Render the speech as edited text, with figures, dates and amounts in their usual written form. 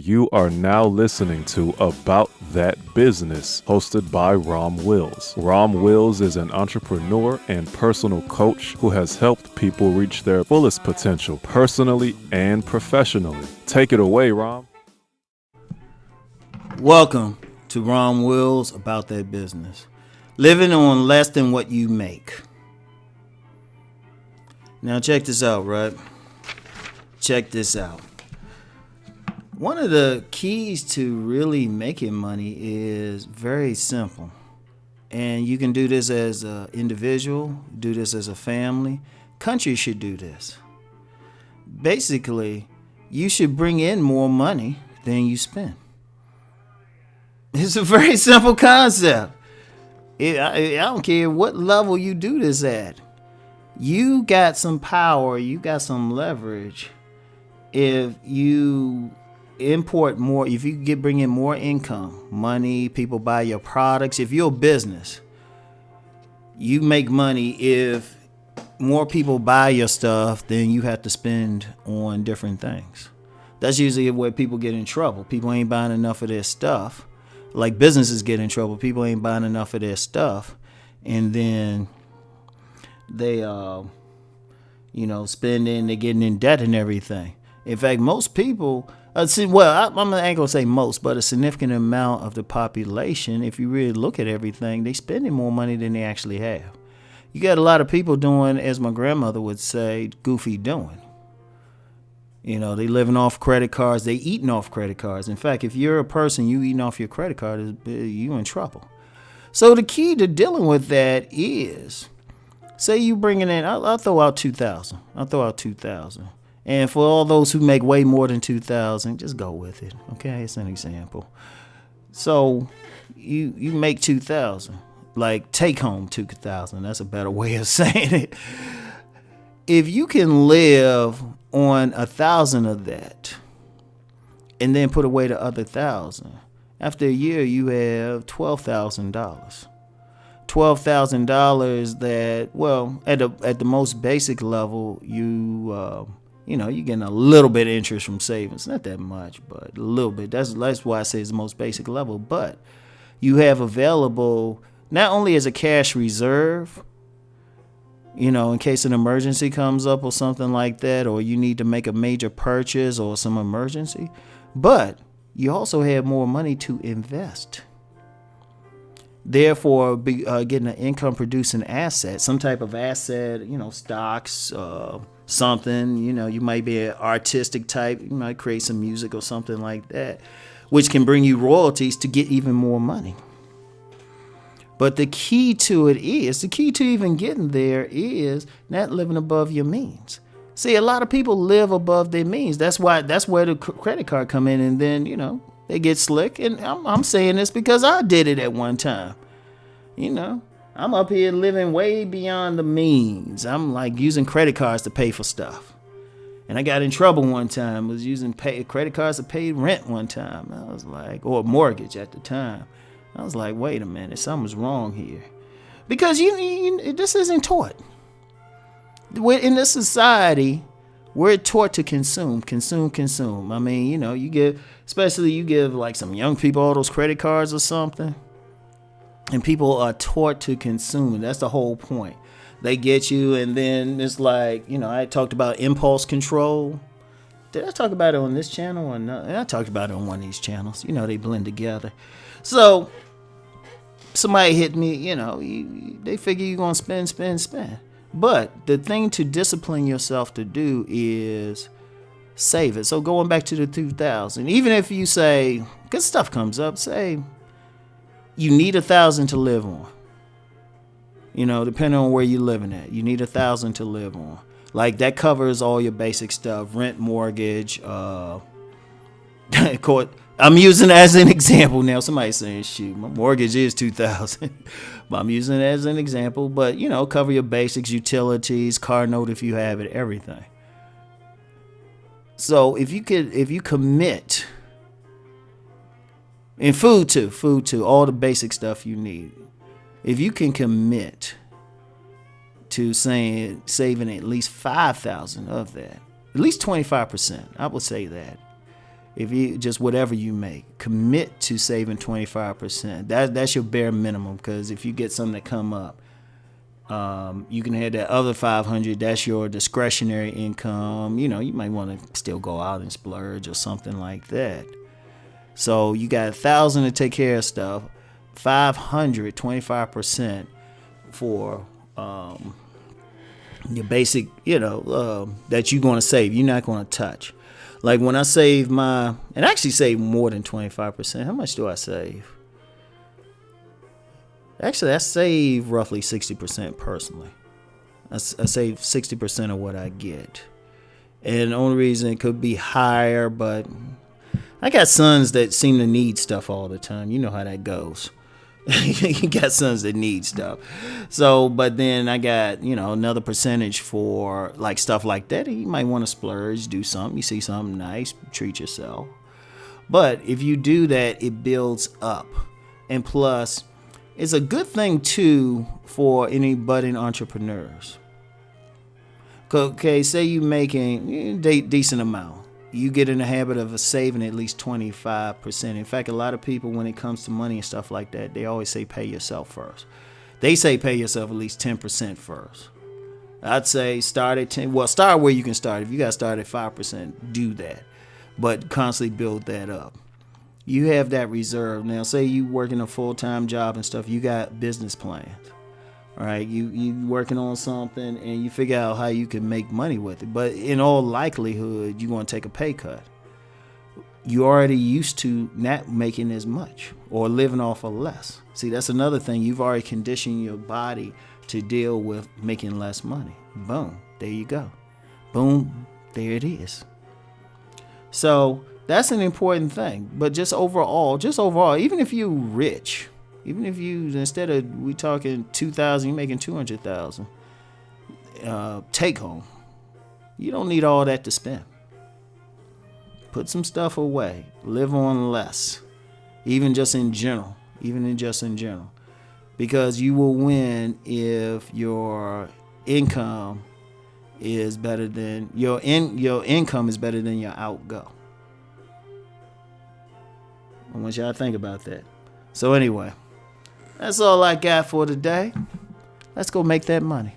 You are now listening to About That Business, hosted by Rom Wills. Rom Wills is an entrepreneur and personal coach who has helped people reach their fullest potential, personally and professionally. Take it away, Rom. Welcome to Rom Wills About That Business. Living on less than what you make. Now check this out, right? Check this out. One of the keys to really making money is very simple. And you can do this as an individual, do this as a family. Countries should do this. Basically, you should bring in more money than you spend. It's a very simple concept. I don't care what level you do this at. You got some power, you got some leverage. If you import more, if you bring in more income, money, people buy your products. If you're a business, you make money if more people buy your stuff than you have to spend on different things. That's usually where people get in trouble. People ain't buying enough of their stuff. Like businesses get in trouble. People ain't buying enough of their stuff. And then they, spending, they're getting in debt and everything. In fact, most people, I'm not going to say most, but a significant amount of the population, if you really look at everything, they spending more money than they actually have. You got a lot of people doing, as my grandmother would say, goofy doing. They living off credit cards. They eating off credit cards. In fact, if you're a person, you eating off your credit card, you in trouble. So the key to dealing with that is, say you bringing in, I'll throw out 2,000. And for all those who make way more than 2,000, just go with it. Okay, it's an example. So you make 2,000, like take home 2,000. That's a better way of saying it. If you can live on 1,000 of that, and then put away the other 1,000, after a year you have $12,000. $12,000 that, well, at the most basic level, you're getting a little bit of interest from savings. Not that much, but a little bit. That's why I say it's the most basic level. But you have available not only as a cash reserve, in case an emergency comes up or something like that, or you need to make a major purchase or some emergency, but you also have more money to invest. Therefore, getting an income producing asset, some type of asset, stocks, something, you might be an artistic type, you might create some music or something like that, which can bring you royalties to get even more money. But the key to even getting there is not living above your means. See, a lot of people live above their means. That's where the credit card come in, and then, they get slick. And I'm saying this because I did it at one time. I'm up here living way beyond the means. I'm like using credit cards to pay for stuff. And I got in trouble one time. I was using credit cards to pay rent one time. I was like, or mortgage at the time. I was like, wait a minute, something's wrong here. Because this isn't taught. In this society, we're taught to consume. I mean, you give like some young people all those credit cards or something. And people are taught to consume. That's the whole point. They get you, and then it's like, I talked about impulse control. Did I talk about it on this channel or not? I talked about it on one of these channels. They blend together. So somebody hit me, they figure you're going to spend. But the thing to discipline yourself to do is save it. So going back to the 2,000, even if you say, because stuff comes up, say you need 1,000 to live on. Depending on where you're living at, you need 1,000 to live on. Like that covers all your basic stuff, rent, mortgage, court. I'm using it as an example now. Somebody's saying, shoot, my mortgage is 2,000. But I'm using it as an example. But, cover your basics, utilities, car note if you have it, everything. So if you commit, and food too, all the basic stuff you need. If you can commit to saving at least 5,000 of that, at least 25%, I would say that. If you just whatever you make, commit to saving 25%. That's your bare minimum, because if you get something to come up, you can have that other 500. That's your discretionary income. You might want to still go out and splurge or something like that. So you got 1,000 to take care of stuff, 500, 25% for your basic, that you're going to save. You're not going to touch. Like when I save and actually save more than 25%. How much do I save? Actually, I save roughly 60% personally. I save 60% of what I get. And the only reason it could be higher, but I got sons that seem to need stuff all the time. You know how that goes. You got sons that need stuff. So, but then I got, another percentage for like stuff like that. You might want to splurge, do something. You see something nice, treat yourself. But if you do that, it builds up. And plus, it's a good thing too for any budding entrepreneurs. Okay, say you're making a decent amount. You get in the habit of saving at least 25%. In fact, a lot of people, when it comes to money and stuff like that, they always say pay yourself first. They say pay yourself at least 10% first. I'd say start at 10. Well, start where you can start. If you got to start at 5%, do that. But constantly build that up. You have that reserve. Now, say you working a full-time job and stuff, you got business plans. All right, you working on something and you figure out how you can make money with it. But in all likelihood, you're going to take a pay cut. You already used to not making as much or living off of less. See, that's another thing. You've already conditioned your body to deal with making less money. Boom, there you go. Boom, there it is. So that's an important thing. But just overall, even if you're rich, even if you, instead of we talking 2,000, you're making 200,000 take home. You don't need all that to spend. Put some stuff away. Live on less, even just in general. Because you will win if your income is better than your income is better than your outgo. I want y'all to think about that. So anyway. That's all I got for today. Let's go make that money.